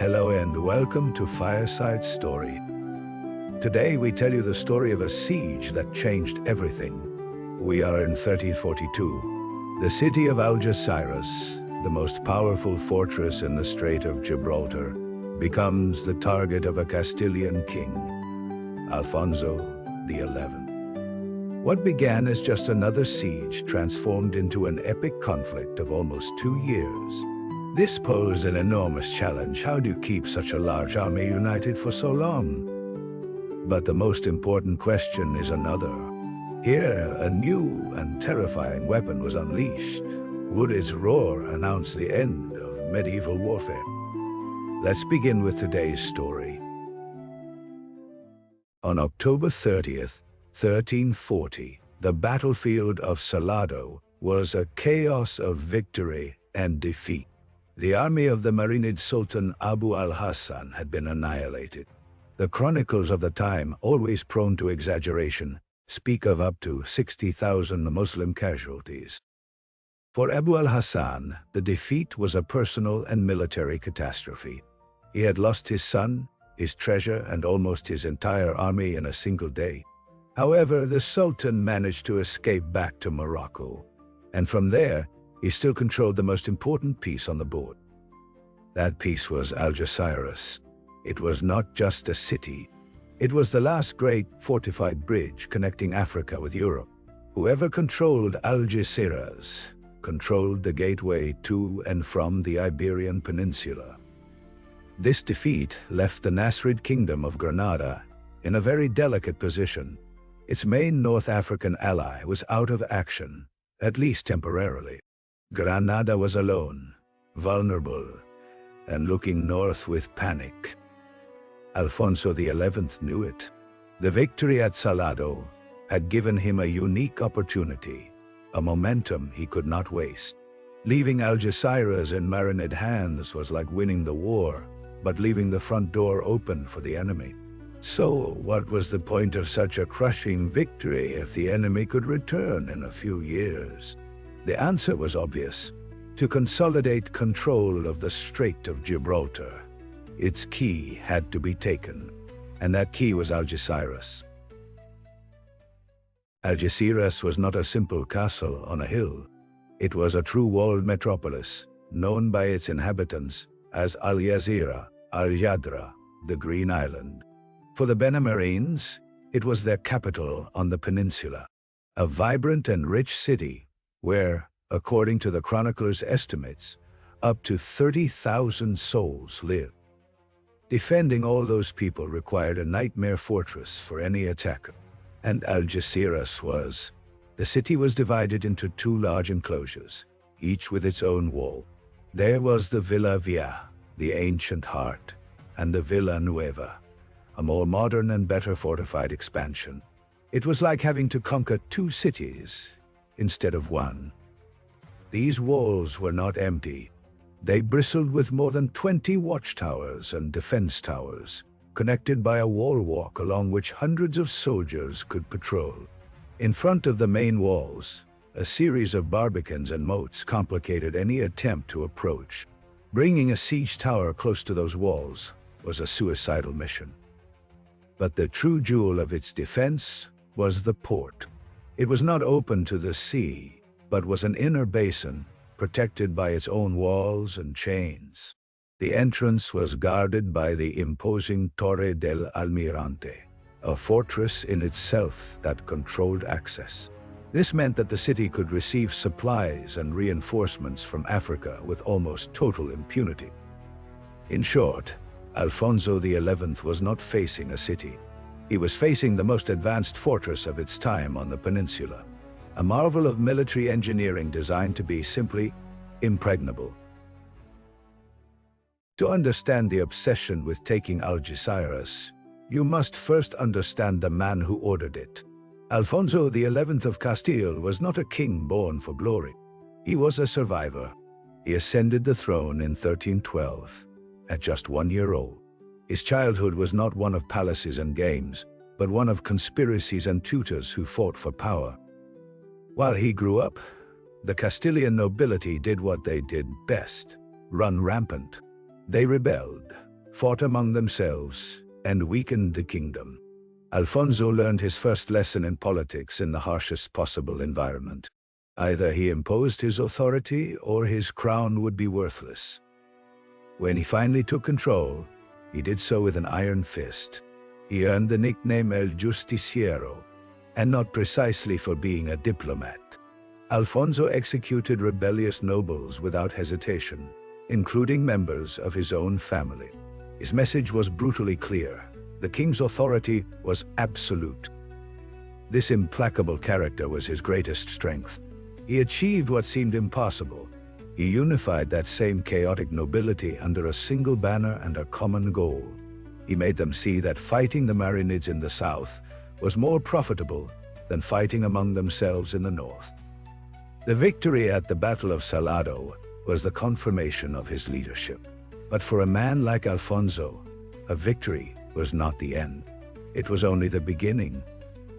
Hello and welcome to Fireside Story. Today we tell you the story of a siege that changed everything. We are in 1342. The city of Algeciras, the most powerful fortress in the Strait of Gibraltar, becomes the target of a Castilian king, Alfonso XI. What began as just another siege transformed into an epic conflict of almost 2 years. This posed an enormous challenge. How do you keep such a large army united for so long? But the most important question is another. Here, a new and terrifying weapon was unleashed. Would its roar announce the end of medieval warfare? Let's begin with today's story. On October 30th, 1340, the battlefield of Salado was a chaos of victory and defeat. The army of the Marinid Sultan Abu al-Hassan had been annihilated. The chronicles of the time, always prone to exaggeration, speak of up to 60,000 Muslim casualties. For Abu al-Hassan, the defeat was a personal and military catastrophe. He had lost his son, his treasure, and almost his entire army in a single day. However, the Sultan managed to escape back to Morocco, and from there, he still controlled the most important piece on the board. That piece was Algeciras. It was not just a city. It was the last great fortified bridge connecting Africa with Europe. Whoever controlled Algeciras controlled the gateway to and from the Iberian Peninsula. This defeat left the Nasrid Kingdom of Granada in a very delicate position. Its main North African ally was out of action, at least temporarily. Granada was alone, vulnerable, and looking north with panic. Alfonso XI knew it. The victory at Salado had given him a unique opportunity, a momentum he could not waste. Leaving Algeciras in Marinid hands was like winning the war, but leaving the front door open for the enemy. So, what was the point of such a crushing victory if the enemy could return in a few years? The answer was obvious: to consolidate control of the Strait of Gibraltar. Its key had to be taken, and that key was Algeciras. Algeciras was not a simple castle on a hill. It was a true walled metropolis, known by its inhabitants as Al-Yazira, Al-Yadra, the Green Island. For the Benemerines, it was their capital on the peninsula, a vibrant and rich city where, according to the chronicler's estimates, up to 30,000 souls lived. Defending all those people required a nightmare fortress for any attacker, and Algeciras was. The city was divided into 2 large enclosures, each with its own wall. There was the Villa Vieja, the ancient heart, and the Villa Nueva, a more modern and better fortified expansion. It was like having to conquer 2 cities instead of 1. These walls were not empty. They bristled with more than 20 watchtowers and defense towers, connected by a wall walk along which hundreds of soldiers could patrol. In front of the main walls, a series of barbicans and moats complicated any attempt to approach. Bringing a siege tower close to those walls was a suicidal mission. But the true jewel of its defense was the port. It was not open to the sea, but was an inner basin, protected by its own walls and chains. The entrance was guarded by the imposing Torre del Almirante, a fortress in itself that controlled access. This meant that the city could receive supplies and reinforcements from Africa with almost total impunity. In short, Alfonso XI was not facing a city. He was facing the most advanced fortress of its time on the peninsula, a marvel of military engineering designed to be simply impregnable. To understand the obsession with taking Algeciras, you must first understand the man who ordered it. Alfonso XI of Castile was not a king born for glory. He was a survivor. He ascended the throne in 1312, at just 1 year old. His childhood was not one of palaces and games, but one of conspiracies and tutors who fought for power. While he grew up, the Castilian nobility did what they did best: run rampant. They rebelled, fought among themselves, and weakened the kingdom. Alfonso learned his first lesson in politics in the harshest possible environment. Either he imposed his authority or his crown would be worthless. When he finally took control, he did so with an iron fist. He earned the nickname El Justiciero, and not precisely for being a diplomat. Alfonso executed rebellious nobles without hesitation, including members of his own family. His message was brutally clear. The king's authority was absolute. This implacable character was his greatest strength. He achieved what seemed impossible. He unified that same chaotic nobility under a single banner and a common goal. He made them see that fighting the Marinids in the south was more profitable than fighting among themselves in the north. The victory at the Battle of Salado was the confirmation of his leadership. But for a man like Alfonso, a victory was not the end. It was only the beginning.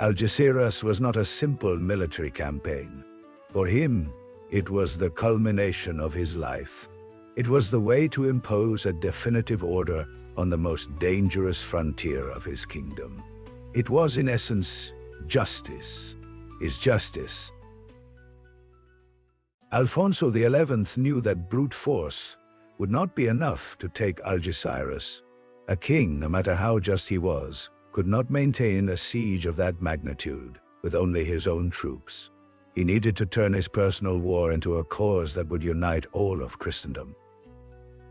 Algeciras was not a simple military campaign. For him, it was the culmination of his life. It was the way to impose a definitive order on the most dangerous frontier of his kingdom. It was, in essence, justice. His justice. Alfonso XI knew that brute force would not be enough to take Algeciras. A king, no matter how just he was, could not maintain a siege of that magnitude with only his own troops. He needed to turn his personal war into a cause that would unite all of Christendom.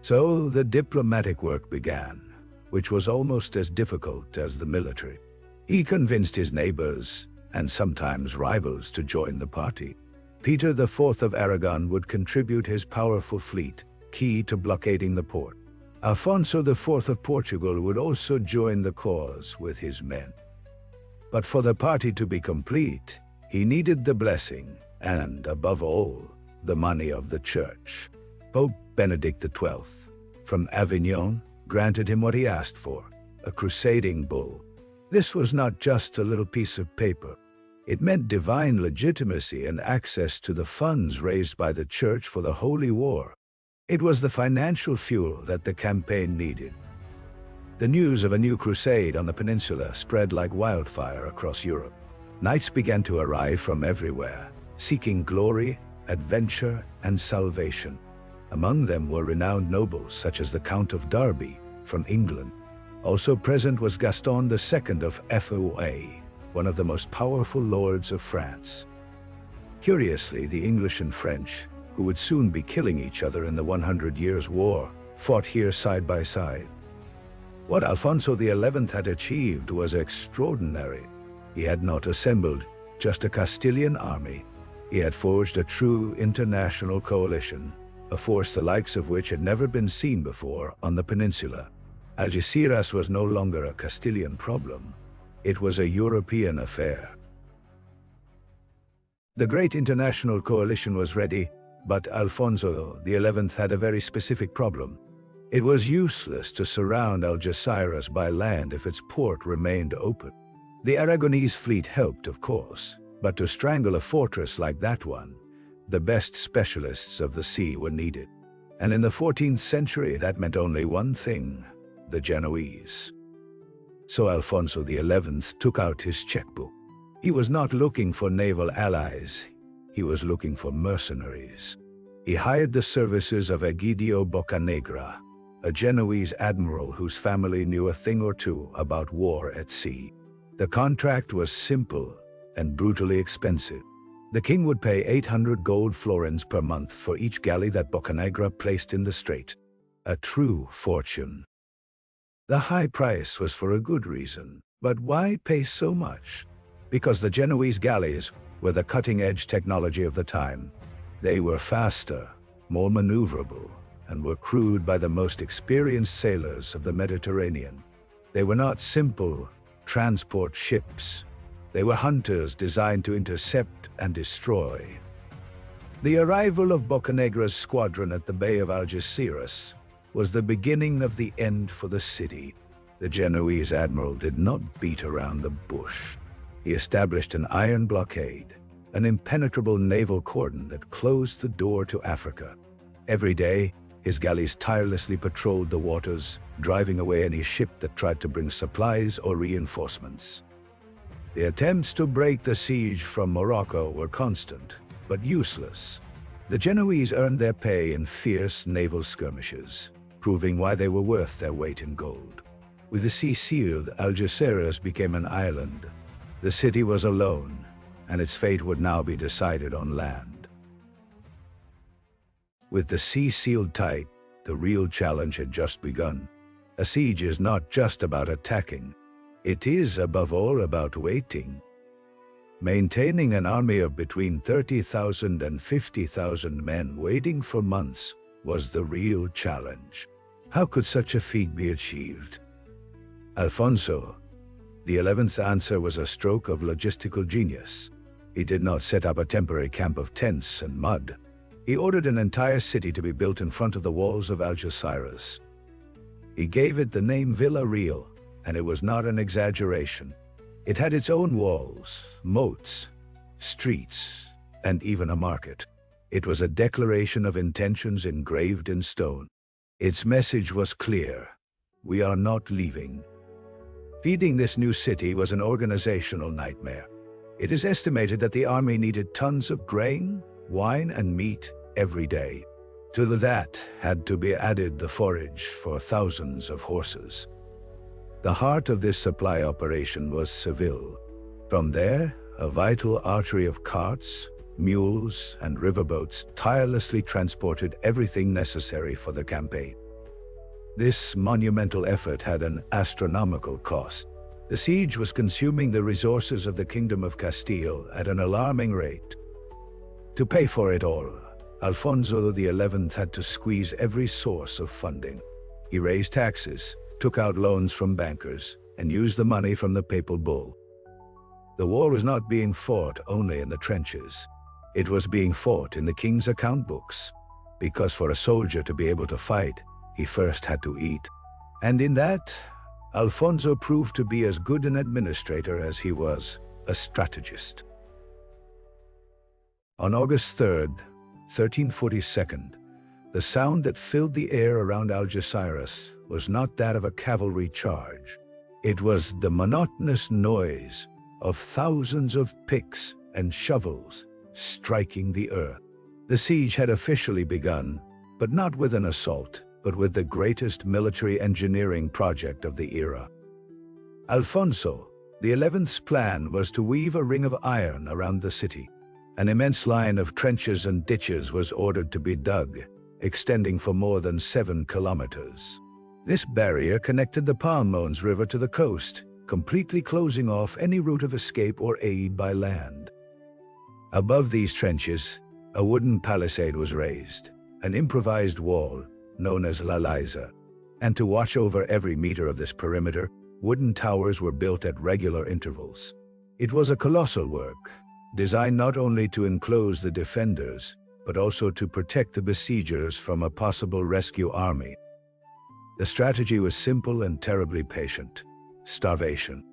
So the diplomatic work began, which was almost as difficult as the military. He convinced his neighbors, and sometimes rivals, to join the party. Peter IV of Aragon would contribute his powerful fleet, key to blockading the port. Alfonso IV of Portugal would also join the cause with his men. But for the party to be complete, he needed the blessing, and, above all, the money of the Church. Pope Benedict XII, from Avignon, granted him what he asked for, a crusading bull. This was not just a little piece of paper. It meant divine legitimacy and access to the funds raised by the Church for the Holy War. It was the financial fuel that the campaign needed. The news of a new crusade on the peninsula spread like wildfire across Europe. Knights began to arrive from everywhere, seeking glory, adventure, and salvation. Among them were renowned nobles such as the Count of Derby from England. Also present was Gaston II of Foa, one of the most powerful lords of France. Curiously, the English and French, who would soon be killing each other in the 100 Years' War, fought here side by side. What Alfonso XI had achieved was extraordinary. He had not assembled just a Castilian army. He had forged a true international coalition, a force the likes of which had never been seen before on the peninsula. Algeciras was no longer a Castilian problem. It was a European affair. The great international coalition was ready, but Alfonso XI had a very specific problem. It was useless to surround Algeciras by land if its port remained open. The Aragonese fleet helped, of course, but to strangle a fortress like that one, the best specialists of the sea were needed. And in the 14th century, that meant only one thing: the Genoese. So Alfonso XI took out his checkbook. He was not looking for naval allies. He was looking for mercenaries. He hired the services of Egidio Boccanegra, a Genoese admiral whose family knew a thing or two about war at sea. The contract was simple and brutally expensive. The king would pay 800 gold florins per month for each galley that Boccanegra placed in the strait. A true fortune. The high price was for a good reason, but why pay so much? Because the Genoese galleys were the cutting-edge technology of the time. They were faster, more maneuverable, and were crewed by the most experienced sailors of the Mediterranean. They were not simple transport ships. They were hunters designed to intercept and destroy. The arrival of Boccanegra's squadron at the Bay of Algeciras was the beginning of the end for the city. The Genoese admiral did not beat around the bush. He established an iron blockade, an impenetrable naval cordon that closed the door to Africa. Every day, His galleys tirelessly patrolled the waters, driving away any ship that tried to bring supplies or reinforcements. The attempts to break the siege from Morocco were constant, but useless. The Genoese earned their pay in fierce naval skirmishes, proving why they were worth their weight in gold. With the sea sealed, Algeciras became an island. The city was alone, and its fate would now be decided on land. With the sea sealed tight, the real challenge had just begun. A siege is not just about attacking. It is, above all, about waiting. Maintaining an army of between 30,000 and 50,000 men waiting for months was the real challenge. How could such a feat be achieved? Alfonso XI's answer was a stroke of logistical genius. He did not set up a temporary camp of tents and mud. He ordered an entire city to be built in front of the walls of Algeciras. He gave it the name Villa Real, and it was not an exaggeration. It had its own walls, moats, streets, and even a market. It was a declaration of intentions engraved in stone. Its message was clear: we are not leaving. Feeding this new city was an organizational nightmare. It is estimated that the army needed tons of grain, wine, and meat every day. To that had to be added the forage for thousands of horses. The heart of this supply operation was Seville. From there, a vital artery of carts, mules, and riverboats tirelessly transported everything necessary for the campaign. This monumental effort had an astronomical cost. The siege was consuming the resources of the Kingdom of Castile at an alarming rate. To pay for it all, Alfonso XI had to squeeze every source of funding. He raised taxes, took out loans from bankers, and used the money from the papal bull. The war was not being fought only in the trenches. It was being fought in the king's account books, because for a soldier to be able to fight, he first had to eat. And in that, Alfonso proved to be as good an administrator as he was a strategist. On August 3rd, 1342, the sound that filled the air around Algeciras was not that of a cavalry charge. It was the monotonous noise of thousands of picks and shovels striking the earth. The siege had officially begun, but not with an assault, but with the greatest military engineering project of the era. Alfonso XI's plan was to weave a ring of iron around the city. An immense line of trenches and ditches was ordered to be dug, extending for more than 7 kilometers. This barrier connected the Palmones River to the coast, completely closing off any route of escape or aid by land. Above these trenches, a wooden palisade was raised, an improvised wall known as La Liza, and to watch over every meter of this perimeter, wooden towers were built at regular intervals. It was a colossal work, designed not only to enclose the defenders, but also to protect the besiegers from a possible rescue army. The strategy was simple and terribly patient: starvation.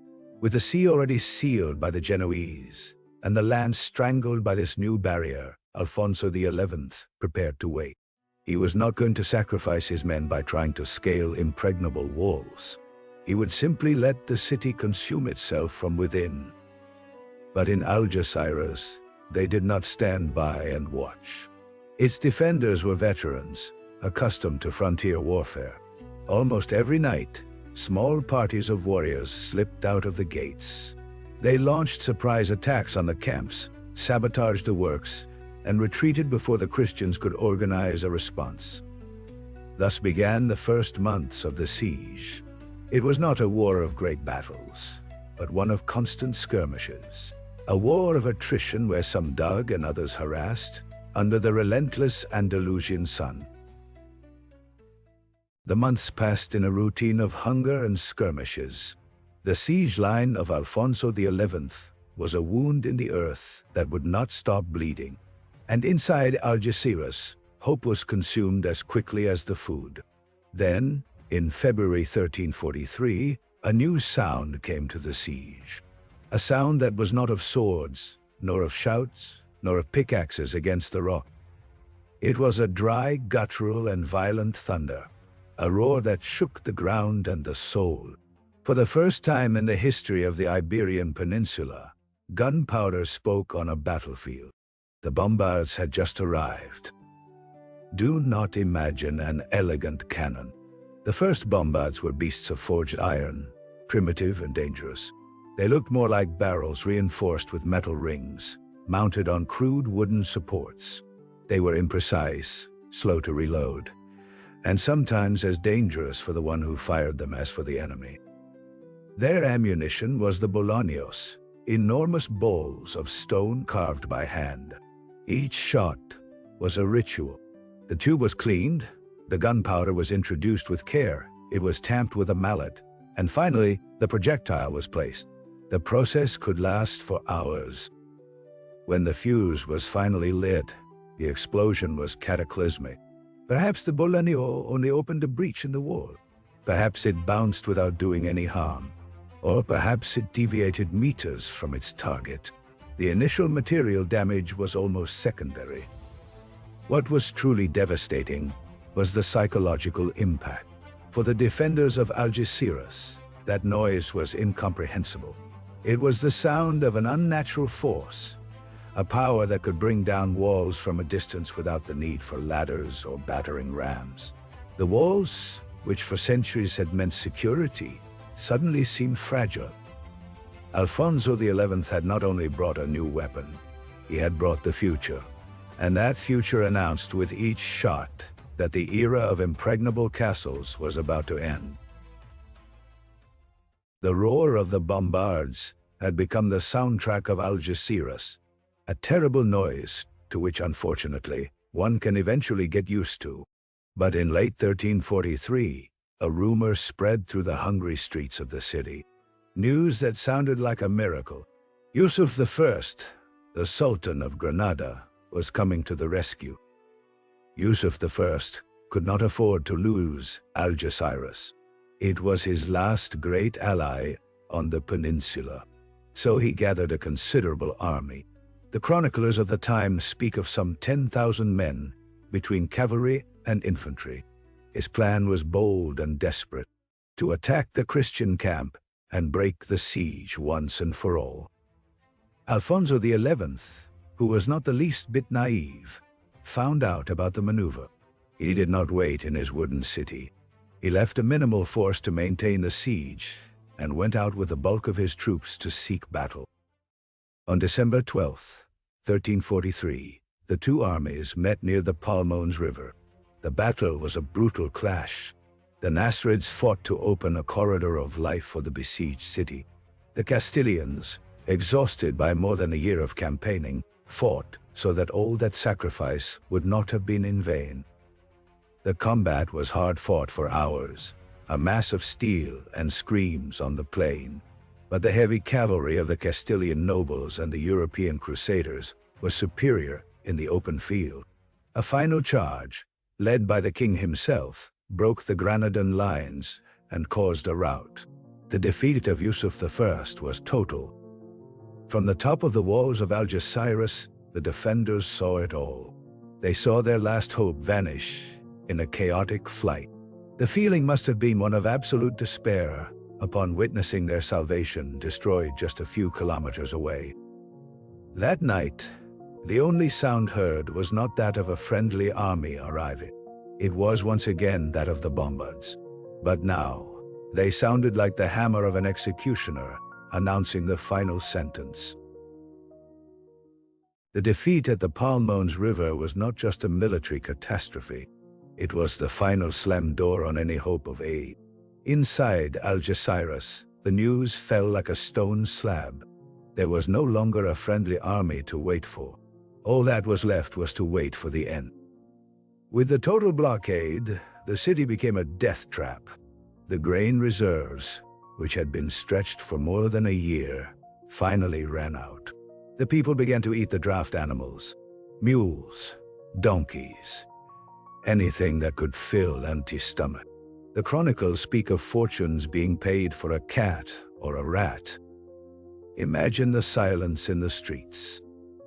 With the sea already sealed by the Genoese, and the land strangled by this new barrier, Alfonso XI prepared to wait. He was not going to sacrifice his men by trying to scale impregnable walls. He would simply let the city consume itself from within. But in Algeciras, they did not stand by and watch. Its defenders were veterans, accustomed to frontier warfare. Almost every night, small parties of warriors slipped out of the gates. They launched surprise attacks on the camps, sabotaged the works, and retreated before the Christians could organize a response. Thus began the first months of the siege. It was not a war of great battles, but one of constant skirmishes. A war of attrition where some dug and others harassed, under the relentless Andalusian sun. The months passed in a routine of hunger and skirmishes. The siege line of Alfonso XI was a wound in the earth that would not stop bleeding. And inside Algeciras, hope was consumed as quickly as the food. Then, in February 1343, a new sound came to the siege. A sound that was not of swords, nor of shouts, nor of pickaxes against the rock. It was a dry, guttural, and violent thunder, a roar that shook the ground and the soul. For the first time in the history of the Iberian Peninsula, gunpowder spoke on a battlefield. The bombards had just arrived. Do not imagine an elegant cannon. The first bombards were beasts of forged iron, primitive and dangerous. They looked more like barrels reinforced with metal rings, mounted on crude wooden supports. They were imprecise, slow to reload, and sometimes as dangerous for the one who fired them as for the enemy. Their ammunition was the bolaños, enormous bowls of stone carved by hand. Each shot was a ritual. The tube was cleaned, the gunpowder was introduced with care, it was tamped with a mallet, and finally, the projectile was placed. The process could last for hours. When the fuse was finally lit, the explosion was cataclysmic. Perhaps the bolaño only opened a breach in the wall. Perhaps it bounced without doing any harm. Or perhaps it deviated meters from its target. The initial material damage was almost secondary. What was truly devastating was the psychological impact. For the defenders of Algeciras, that noise was incomprehensible. It was the sound of an unnatural force, a power that could bring down walls from a distance without the need for ladders or battering rams. The walls, which for centuries had meant security, suddenly seemed fragile. Alfonso XI had not only brought a new weapon, he had brought the future. And that future announced with each shot that the era of impregnable castles was about to end. The roar of the bombards had become the soundtrack of Algeciras, a terrible noise to which, unfortunately, one can eventually get used to. But in late 1343, a rumor spread through the hungry streets of the city. News that sounded like a miracle. Yusuf I, the Sultan of Granada, was coming to the rescue. Yusuf I could not afford to lose Algeciras. It was his last great ally on the peninsula. So he gathered a considerable army. The chroniclers of the time speak of some 10,000 men between cavalry and infantry. His plan was bold and desperate, to attack the Christian camp and break the siege once and for all. Alfonso XI, who was not the least bit naive, found out about the maneuver. He did not wait in his wooden city. He left a minimal force to maintain the siege and went out with the bulk of his troops to seek battle. On December 12, 1343, the two armies met near the Palmones River. The battle was a brutal clash. The Nasrids fought to open a corridor of life for the besieged city. The Castilians, exhausted by more than a year of campaigning, fought so that all that sacrifice would not have been in vain. The combat was hard fought for hours, a mass of steel and screams on the plain. But the heavy cavalry of the Castilian nobles and the European crusaders was superior in the open field. A final charge, led by the king himself, broke the Granadan lines and caused a rout. The defeat of Yusuf I was total. From the top of the walls of Algeciras, the defenders saw it all. They saw their last hope vanish in a chaotic flight. The feeling must have been one of absolute despair upon witnessing their salvation destroyed just a few kilometers away. That night, the only sound heard was not that of a friendly army arriving. It was once again that of the bombards. But now, they sounded like the hammer of an executioner, announcing the final sentence. The defeat at the Palmones River was not just a military catastrophe. It was the final slam door on any hope of aid. Inside Algeciras, the news fell like a stone slab. There was no longer a friendly army to wait for. All that was left was to wait for the end. With the total blockade, the city became a death trap. The grain reserves, which had been stretched for more than a year, finally ran out. The people began to eat the draft animals, mules, donkeys, anything that could fill empty stomachs. The chronicles speak of fortunes being paid for a cat or a rat. Imagine the silence in the streets.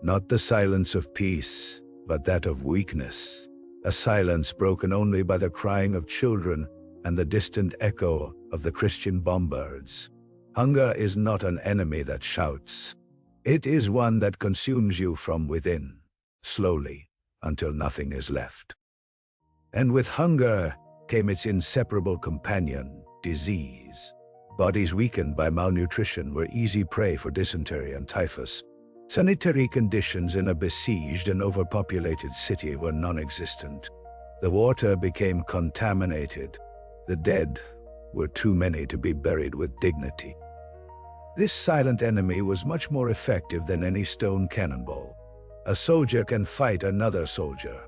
Not the silence of peace, but that of weakness, a silence broken only by the crying of children and the distant echo of the Christian bombards. Hunger is not an enemy that shouts. It is one that consumes you from within, slowly, until nothing is left. And with hunger came its inseparable companion, disease. Bodies weakened by malnutrition were easy prey for dysentery and typhus. Sanitary conditions in a besieged and overpopulated city were non-existent. The water became contaminated. The dead were too many to be buried with dignity. This silent enemy was much more effective than any stone cannonball. A soldier can fight another soldier,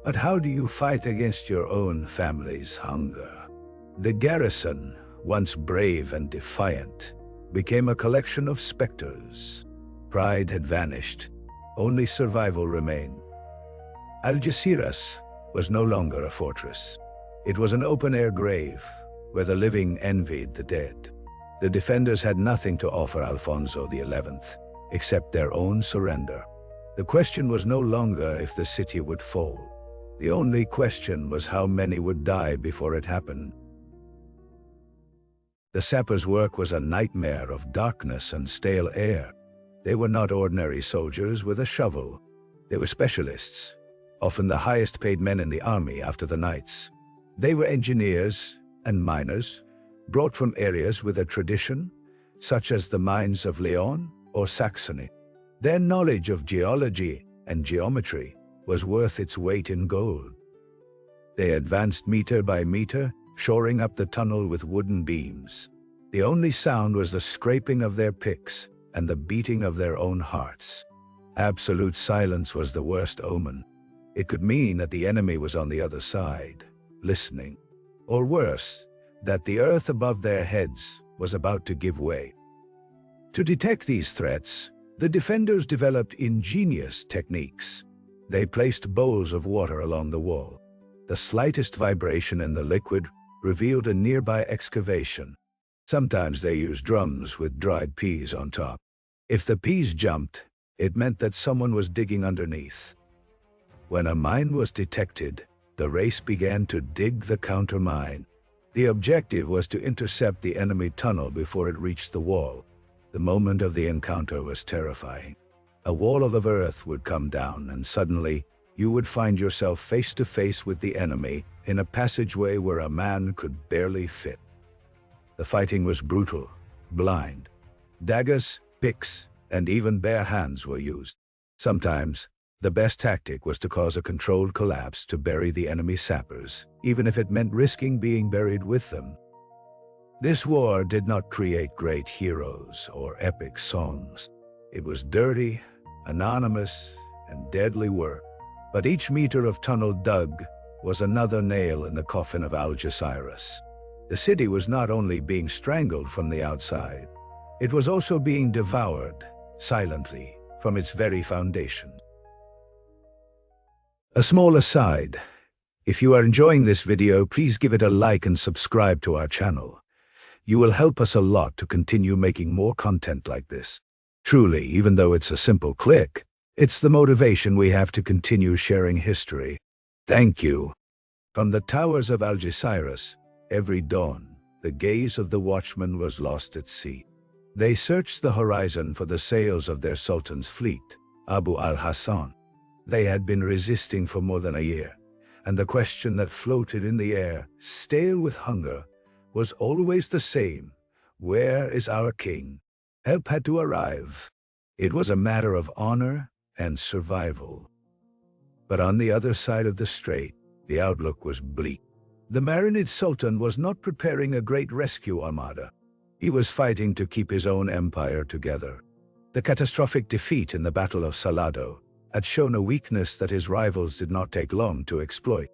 but how do you fight against your own family's hunger? The garrison, once brave and defiant, became a collection of specters. Pride had vanished. Only survival remained. Algeciras was no longer a fortress. It was an open-air grave where the living envied the dead. The defenders had nothing to offer Alfonso XI except their own surrender. The question was no longer if the city would fall. The only question was how many would die before it happened. The sappers' work was a nightmare of darkness and stale air. They were not ordinary soldiers with a shovel. They were specialists, often the highest paid men in the army after the knights. They were engineers and miners, brought from areas with a tradition, such as the mines of Leon or Saxony. Their knowledge of geology and geometry was worth its weight in gold. They advanced meter by meter, shoring up the tunnel with wooden beams. The only sound was the scraping of their picks and the beating of their own hearts. Absolute silence was the worst omen. It could mean that the enemy was on the other side, listening. Or worse, that the earth above their heads was about to give way. To detect these threats, the defenders developed ingenious techniques. They placed bowls of water along the wall. The slightest vibration in the liquid revealed a nearby excavation. Sometimes they used drums with dried peas on top. If the peas jumped, it meant that someone was digging underneath. When a mine was detected, the race began to dig the countermine. The objective was to intercept the enemy tunnel before it reached the wall. The moment of the encounter was terrifying. A wall of earth would come down, and suddenly you would find yourself face to face with the enemy in a passageway where a man could barely fit. The fighting was brutal, blind. Daggers, picks, and even bare hands were used. Sometimes, the best tactic was to cause a controlled collapse to bury the enemy sappers, even if it meant risking being buried with them. This war did not create great heroes or epic songs. It was dirty, anonymous, and deadly work. But each meter of tunnel dug was another nail in the coffin of Algeciras. The city was not only being strangled from the outside, it was also being devoured, silently, from its very foundation. A small aside, if you are enjoying this video, please give it a like and subscribe to our channel. You will help us a lot to continue making more content like this. Truly, even though it's a simple click, it's the motivation we have to continue sharing history. Thank you. From the towers of Algeciras, every dawn, the gaze of the watchman was lost at sea. They searched the horizon for the sails of their sultan's fleet, Abu al-Hassan. They had been resisting for more than a year, and the question that floated in the air, stale with hunger, was always the same: where is our king? Help had to arrive. It was a matter of honor and survival. But on the other side of the strait, the outlook was bleak. The Marinid Sultan was not preparing a great rescue armada. He was fighting to keep his own empire together. The catastrophic defeat in the Battle of Salado had shown a weakness that his rivals did not take long to exploit.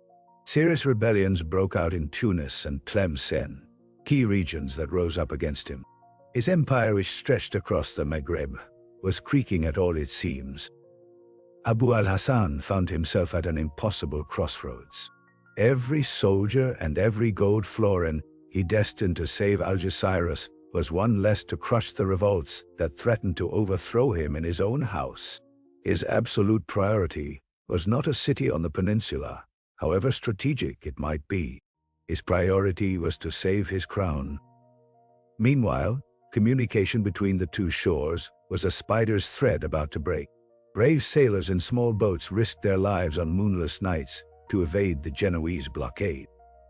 Serious rebellions broke out in Tunis and Tlemcen, key regions that rose up against him. His empire, which stretched across the Maghreb, was creaking at all its seams. Abu al-Hassan found himself at an impossible crossroads. Every soldier and every gold florin he destined to save Algeciras was one less to crush the revolts that threatened to overthrow him in his own house. His absolute priority was not a city on the peninsula, however strategic it might be. His priority was to save his crown. Meanwhile, communication between the two shores was a spider's thread about to break. Brave sailors in small boats risked their lives on moonless nights to evade the Genoese blockade.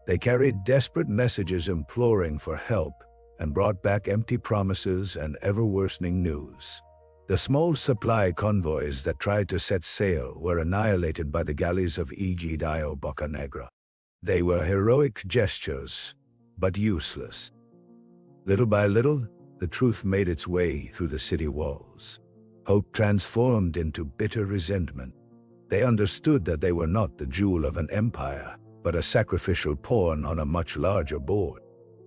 They carried desperate messages imploring for help and brought back empty promises and ever-worsening news. The small supply convoys that tried to set sail were annihilated by the galleys of Egidio Boccanegra. They were heroic gestures, but useless. Little by little, the truth made its way through the city walls. Hope transformed into bitter resentment. They understood that they were not the jewel of an empire, but a sacrificial pawn on a much larger board.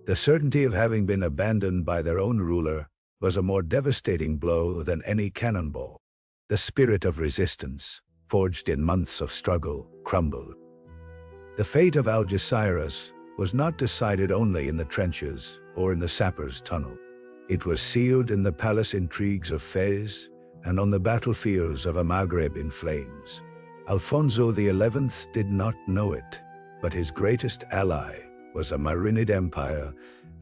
The certainty of having been abandoned by their own ruler was a more devastating blow than any cannonball. The spirit of resistance, forged in months of struggle, crumbled. The fate of Algeciras was not decided only in the trenches or in the sapper's tunnel. It was sealed in the palace intrigues of Fez and on the battlefields of a Maghreb in flames. Alfonso XI did not know it, but his greatest ally was a Marinid empire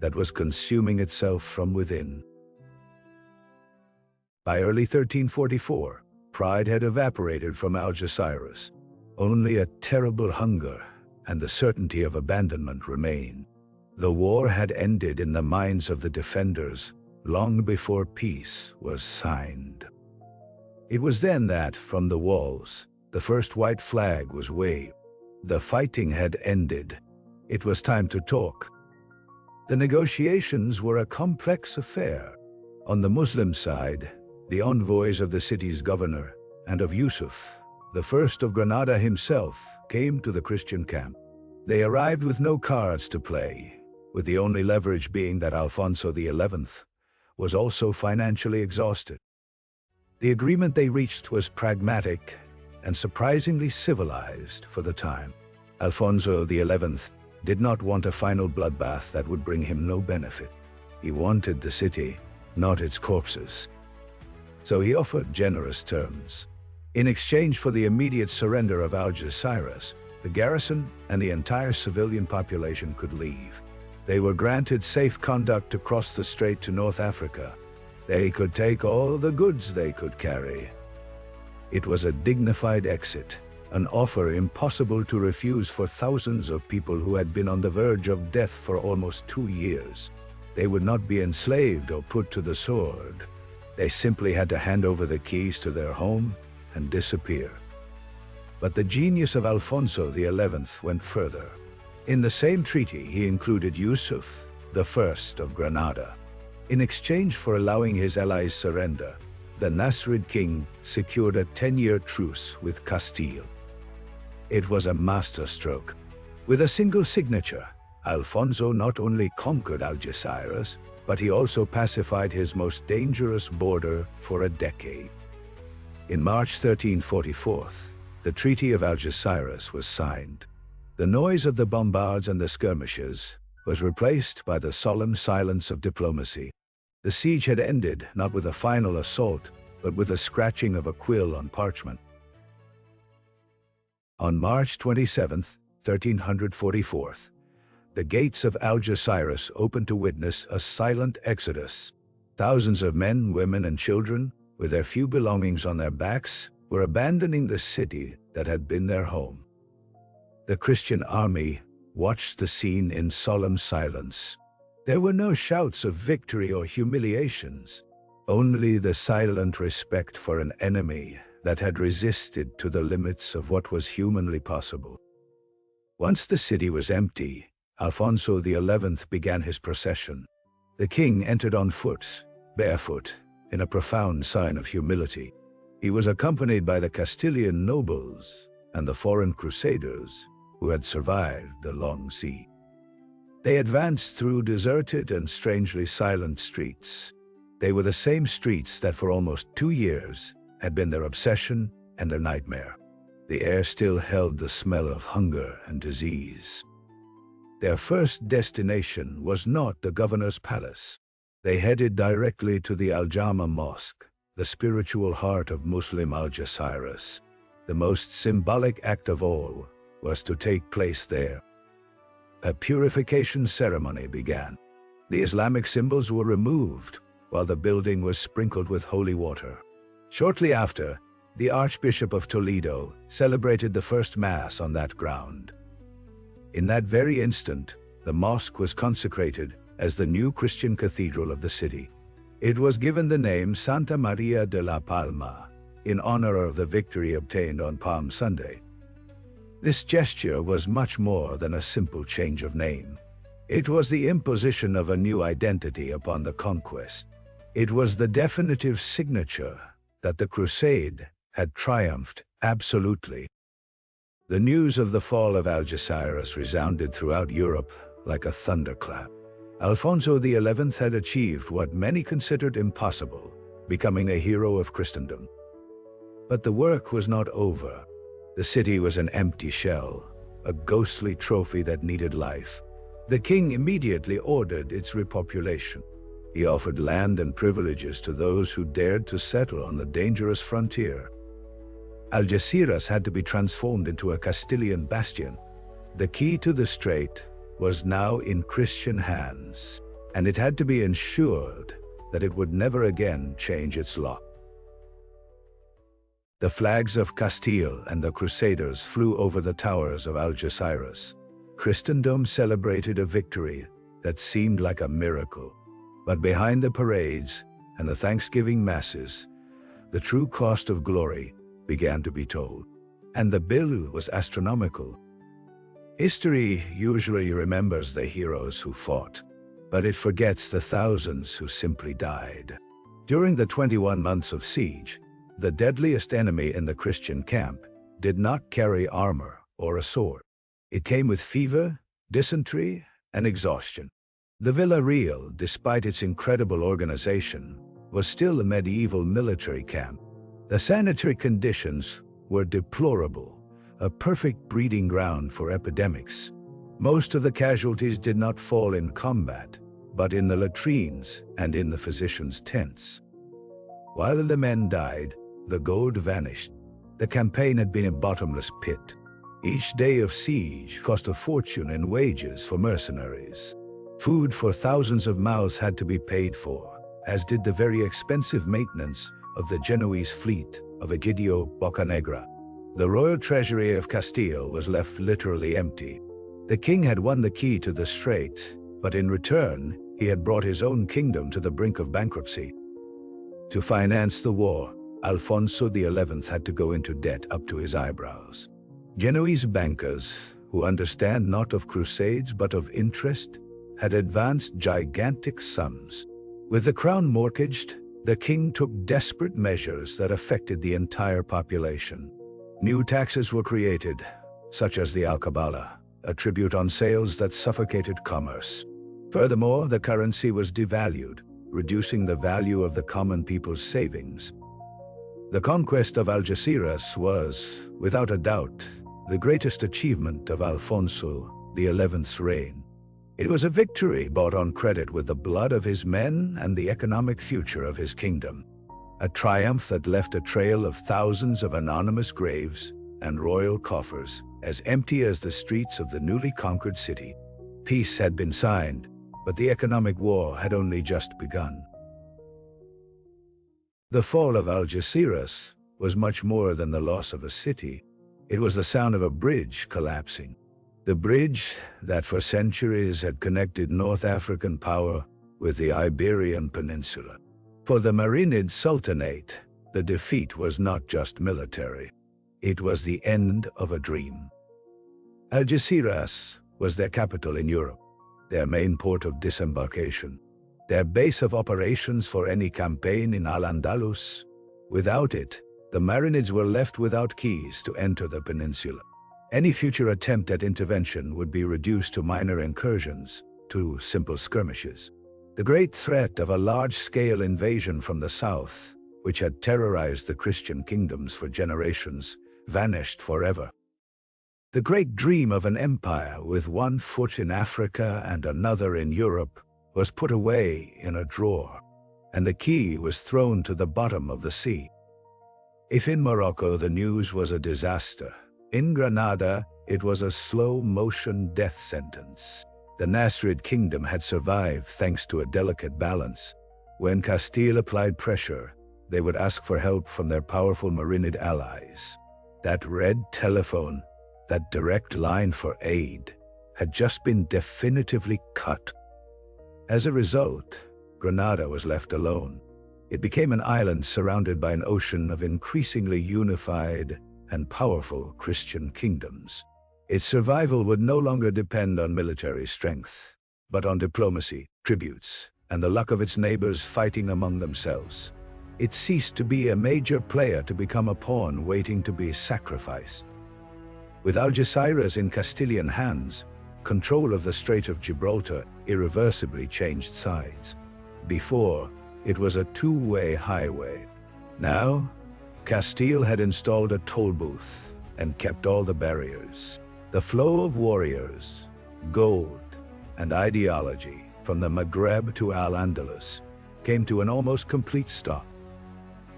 that was consuming itself from within. By early 1344, pride had evaporated from Algeciras. Only a terrible hunger and the certainty of abandonment remained. The war had ended in the minds of the defenders long before peace was signed. It was then that, from the walls, the first white flag was waved. The fighting had ended. It was time to talk. The negotiations were a complex affair. On the Muslim side, the envoys of the city's governor and of Yusuf, the first of Granada himself, came to the Christian camp. They arrived with no cards to play, with the only leverage being that Alfonso XI was also financially exhausted. The agreement they reached was pragmatic and surprisingly civilized for the time. Alfonso XI did not want a final bloodbath that would bring him no benefit. He wanted the city, not its corpses. So he offered generous terms. In exchange for the immediate surrender of Algeciras, the garrison and the entire civilian population could leave. They were granted safe conduct to cross the strait to North Africa. They could take all the goods they could carry. It was a dignified exit, an offer impossible to refuse for thousands of people who had been on the verge of death for almost 2 years. They would not be enslaved or put to the sword. They simply had to hand over the keys to their home and disappear. But the genius of Alfonso XI went further. In the same treaty, he included Yusuf, the first of Granada. In exchange for allowing his allies surrender, the Nasrid king secured a 10-year truce with Castile. It was a masterstroke. With a single signature, Alfonso not only conquered Algeciras, but he also pacified his most dangerous border for a decade. In March 1344, the Treaty of Algeciras was signed. The noise of the bombards and the skirmishes was replaced by the solemn silence of diplomacy. The siege had ended not with a final assault, but with a scratching of a quill on parchment. On March 27, 1344, the gates of Algeciras opened to witness a silent exodus. Thousands of men, women, and children, with their few belongings on their backs, were abandoning the city that had been their home. The Christian army watched the scene in solemn silence. There were no shouts of victory or humiliations, only the silent respect for an enemy that had resisted to the limits of what was humanly possible. Once the city was empty, Alfonso XI began his procession. The king entered on foot, barefoot, in a profound sign of humility. He was accompanied by the Castilian nobles and the foreign crusaders who had survived the long siege. They advanced through deserted and strangely silent streets. They were the same streets that for almost 2 years had been their obsession and their nightmare. The air still held the smell of hunger and disease. Their first destination was not the governor's palace. They headed directly to the Al-Jama Mosque, the spiritual heart of Muslim Algeciras. The most symbolic act of all was to take place there. A purification ceremony began. The Islamic symbols were removed, while the building was sprinkled with holy water. Shortly after, the Archbishop of Toledo celebrated the first Mass on that ground. In that very instant, the mosque was consecrated as the new Christian cathedral of the city. It was given the name Santa Maria de la Palma, in honor of the victory obtained on Palm Sunday. This gesture was much more than a simple change of name. It was the imposition of a new identity upon the conquest. It was the definitive signature that the Crusade had triumphed absolutely. The news of the fall of Algeciras resounded throughout Europe like a thunderclap. Alfonso XI had achieved what many considered impossible, becoming a hero of Christendom. But the work was not over. The city was an empty shell, a ghostly trophy that needed life. The king immediately ordered its repopulation. He offered land and privileges to those who dared to settle on the dangerous frontier. Algeciras had to be transformed into a Castilian bastion. The key to the strait was now in Christian hands, and it had to be ensured that it would never again change its lock. The flags of Castile and the Crusaders flew over the towers of Algeciras. Christendom celebrated a victory that seemed like a miracle. But behind the parades and the Thanksgiving masses, the true cost of glory began to be told. And the bill was astronomical. History usually remembers the heroes who fought, but it forgets the thousands who simply died. During the 21 months of siege, the deadliest enemy in the Christian camp did not carry armor or a sword. It came with fever, dysentery, and exhaustion. The Villa Real, despite its incredible organization, was still a medieval military camp. The sanitary conditions were deplorable, a perfect breeding ground for epidemics. Most of the casualties did not fall in combat, but in the latrines and in the physicians' tents. While the men died, the gold vanished. The campaign had been a bottomless pit. Each day of siege cost a fortune in wages for mercenaries. Food for thousands of mouths had to be paid for, as did the very expensive maintenance of the Genoese fleet of Egidio Boccanegra. The royal treasury of Castile was left literally empty. The king had won the key to the strait, but in return, he had brought his own kingdom to the brink of bankruptcy. To finance the war, Alfonso XI had to go into debt up to his eyebrows. Genoese bankers, who understand not of crusades but of interest, had advanced gigantic sums. With the crown mortgaged, the king took desperate measures that affected the entire population. New taxes were created, such as the alcabala, a tribute on sales that suffocated commerce. Furthermore, the currency was devalued, reducing the value of the common people's savings. The conquest of Algeciras was, without a doubt, the greatest achievement of Alfonso XI's reign. It was a victory bought on credit with the blood of his men and the economic future of his kingdom. A triumph that left a trail of thousands of anonymous graves and royal coffers as empty as the streets of the newly conquered city. Peace had been signed, but the economic war had only just begun. The fall of Algeciras was much more than the loss of a city. It was the sound of a bridge collapsing. The bridge that for centuries had connected North African power with the Iberian Peninsula. For the Marinid Sultanate, the defeat was not just military. It was the end of a dream. Algeciras was their capital in Europe, their main port of disembarkation, their base of operations for any campaign in Al-Andalus. Without it, the Marinids were left without keys to enter the peninsula. Any future attempt at intervention would be reduced to minor incursions, to simple skirmishes. The great threat of a large-scale invasion from the south, which had terrorized the Christian kingdoms for generations, vanished forever. The great dream of an empire with one foot in Africa and another in Europe was put away in a drawer, and the key was thrown to the bottom of the sea. If in Morocco the news was a disaster, in Granada it was a slow-motion death sentence. The Nasrid kingdom had survived thanks to a delicate balance. When Castile applied pressure, they would ask for help from their powerful Marinid allies. That red telephone, that direct line for aid, had just been definitively cut. As a result, Granada was left alone. It became an island surrounded by an ocean of increasingly unified and powerful Christian kingdoms. Its survival would no longer depend on military strength, but on diplomacy, tributes, and the luck of its neighbors fighting among themselves. It ceased to be a major player to become a pawn waiting to be sacrificed. With Algeciras in Castilian hands, control of the Strait of Gibraltar irreversibly changed sides. Before, it was a two-way highway. Now, Castile had installed a toll booth and kept all the barriers. The flow of warriors, gold, and ideology from the Maghreb to Al-Andalus came to an almost complete stop.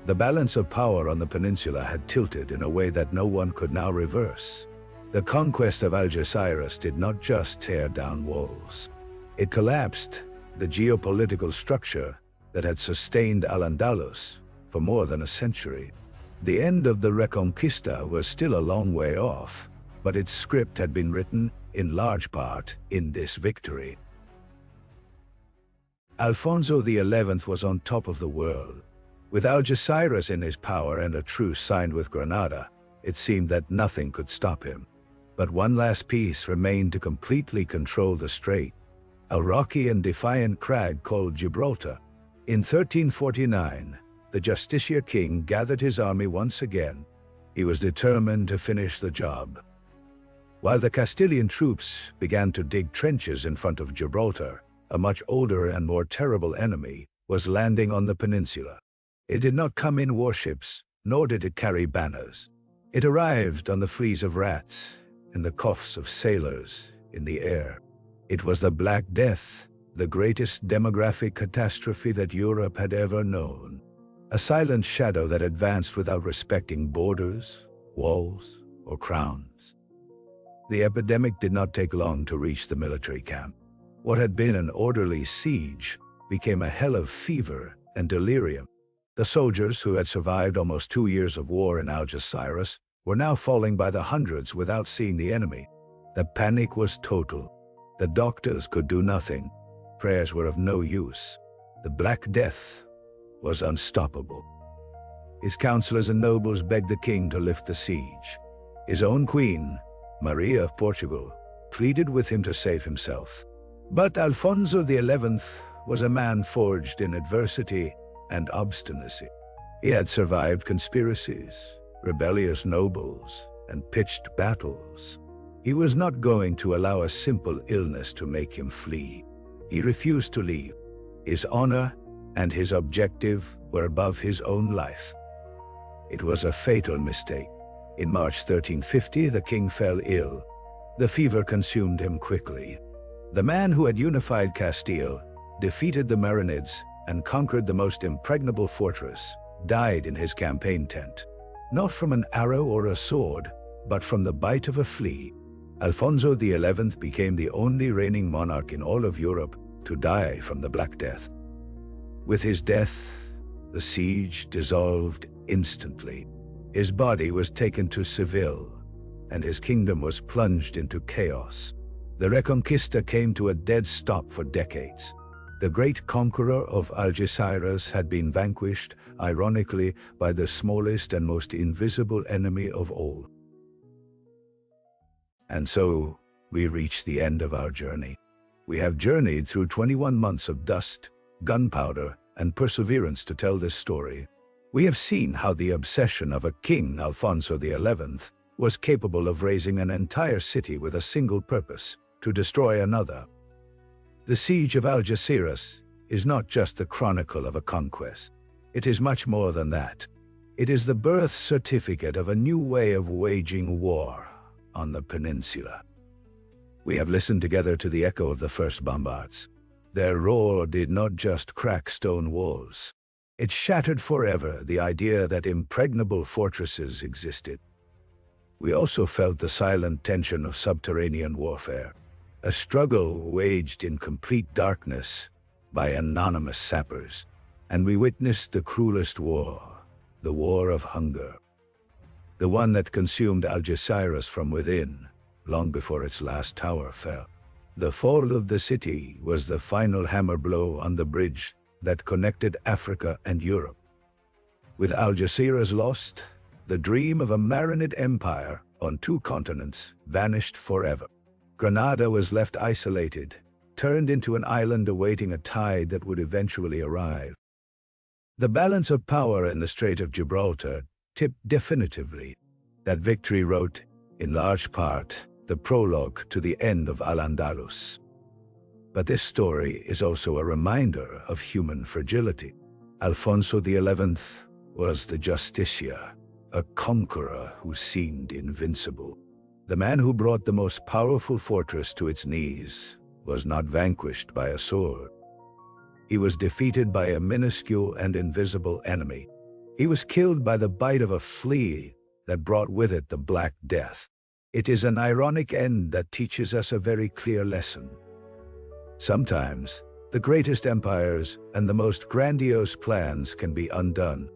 The balance of power on the peninsula had tilted in a way that no one could now reverse. The conquest of Algeciras did not just tear down walls. It collapsed the geopolitical structure that had sustained Al-Andalus for more than a century. The end of the Reconquista was still a long way off, but its script had been written, in large part, in this victory. Alfonso XI was on top of the world. With Algeciras in his power and a truce signed with Granada, it seemed that nothing could stop him. But one last piece remained to completely control the strait: a rocky and defiant crag called Gibraltar. In 1349, the Justiciar king gathered his army once again. He was determined to finish the job. While the Castilian troops began to dig trenches in front of Gibraltar, a much older and more terrible enemy was landing on the peninsula. It did not come in warships, nor did it carry banners. It arrived on the fleas of rats and the coughs of sailors in the air. It was the Black Death, the greatest demographic catastrophe that Europe had ever known. A silent shadow that advanced without respecting borders, walls, or crowns. The epidemic did not take long to reach the military camp. What had been an orderly siege became a hell of fever and delirium. The soldiers who had survived almost 2 years of war in Algeciras were now falling by the hundreds without seeing the enemy. The panic was total. The doctors could do nothing. Prayers were of no use. The Black Death was unstoppable. His counselors and nobles begged the king to lift the siege. His own queen, Maria of Portugal, pleaded with him to save himself. But Alfonso XI was a man forged in adversity and obstinacy. He had survived conspiracies, rebellious nobles, and pitched battles. He was not going to allow a simple illness to make him flee. He refused to leave. His honor and his objective were above his own life. It was a fatal mistake. In March 1350, the king fell ill. The fever consumed him quickly. The man who had unified Castile, defeated the Marinids, and conquered the most impregnable fortress, died in his campaign tent. Not from an arrow or a sword, but from the bite of a flea. Alfonso XI became the only reigning monarch in all of Europe to die from the Black Death. With his death, the siege dissolved instantly. His body was taken to Seville, and his kingdom was plunged into chaos. The Reconquista came to a dead stop for decades. The great conqueror of Algeciras had been vanquished, ironically, by the smallest and most invisible enemy of all. And so, we reach the end of our journey. We have journeyed through 21 months of dust, gunpowder, and perseverance to tell this story. We have seen how the obsession of a king, Alfonso XI, was capable of raising an entire city with a single purpose: to destroy another. The Siege of Algeciras is not just the chronicle of a conquest. It is much more than that. It is the birth certificate of a new way of waging war on the peninsula. We have listened together to the echo of the first bombards. Their roar did not just crack stone walls. It shattered forever the idea that impregnable fortresses existed. We also felt the silent tension of subterranean warfare, a struggle waged in complete darkness by anonymous sappers, and we witnessed the cruelest war, the war of hunger. The one that consumed Algeciras from within, long before its last tower fell. The fall of the city was the final hammer blow on the bridge that connected Africa and Europe. With Algeciras lost, the dream of a Marinid empire on 2 continents vanished forever. Granada was left isolated, turned into an island awaiting a tide that would eventually arrive. The balance of power in the Strait of Gibraltar tipped definitively. That victory wrote, in large part, the prologue to the end of Al-Andalus. But this story is also a reminder of human fragility. Alfonso XI was the justiciar, a conqueror who seemed invincible. The man who brought the most powerful fortress to its knees was not vanquished by a sword. He was defeated by a minuscule and invisible enemy. He was killed by the bite of a flea that brought with it the Black Death. It is an ironic end that teaches us a very clear lesson. Sometimes, the greatest empires and the most grandiose plans can be undone.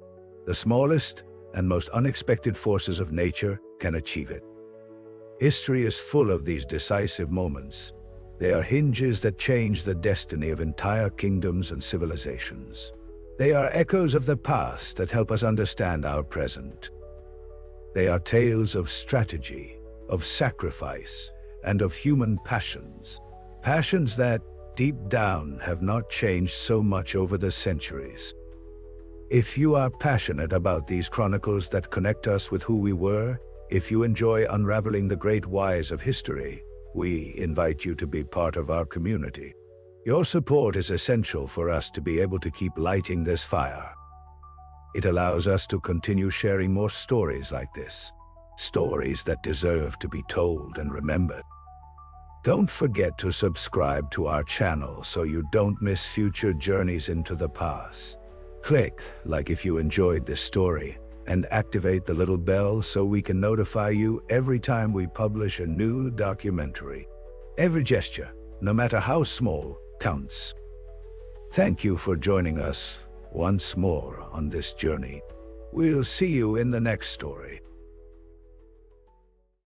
The smallest and most unexpected forces of nature can achieve it. History is full of these decisive moments. They are hinges that change the destiny of entire kingdoms and civilizations. They are echoes of the past that help us understand our present. They are tales of strategy, of sacrifice, and of human passions. Passions that, deep down, have not changed so much over the centuries. If you are passionate about these chronicles that connect us with who we were, if you enjoy unraveling the great whys of history, we invite you to be part of our community. Your support is essential for us to be able to keep lighting this fire. It allows us to continue sharing more stories like this, stories that deserve to be told and remembered. Don't forget to subscribe to our channel so you don't miss future journeys into the past. Click like if you enjoyed this story, and activate the little bell so we can notify you every time we publish a new documentary. Every gesture, no matter how small, counts. Thank you for joining us once more on this journey. We'll see you in the next story.